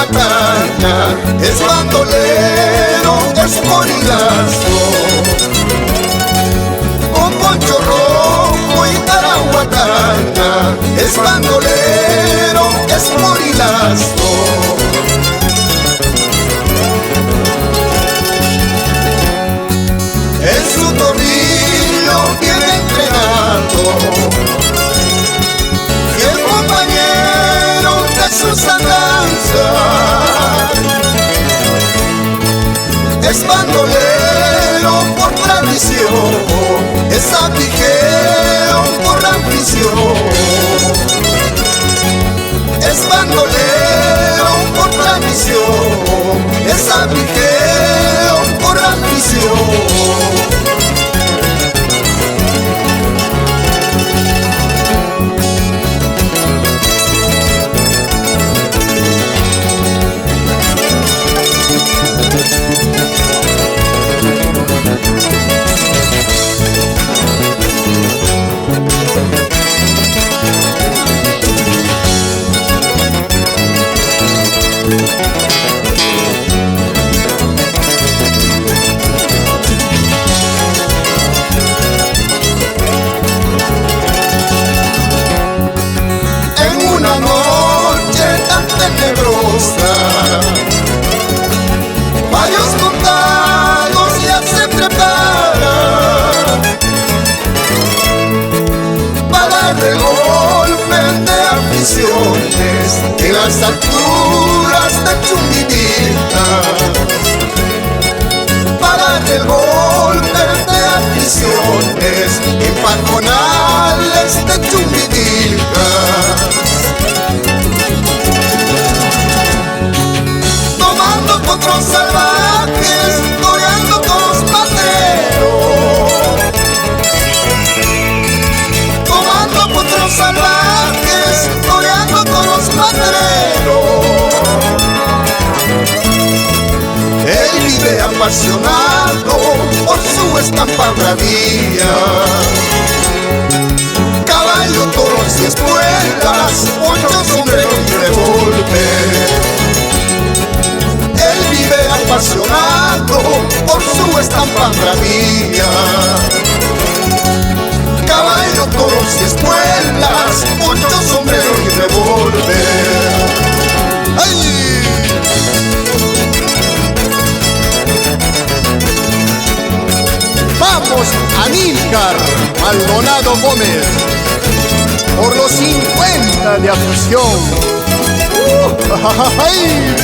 guataña, es bandolero, es morilazo. Con poncho rojo y tarahuataña, es bandolero, es morilazo. En su tornillo bien entrenado, y el compañero de sus andanzas es bandolero por tradición, es apiqueo por ambición. Es bandolero por tradición, es apiqueo por ambición. Varios contados ya se preparan para el golpe de aficiones en las alturas de Chumbivita. Para el golpe de aficiones en pajonales de Chumbivita. Potros salvajes, toreando con los materos. Tomando potros salvajes, toreando con los materos. Él vive apasionado por su estampa bravía. Caballo, toros y espuelas, poncho, sombrero y revólver. Apasionado por su estampa bravía. Caballo, toros y espuelas, poncho, sombrero y revólver. ¡Ay! Vamos, Amílcar Maldonado Gómez, por los 50 de afición. ¡Ay!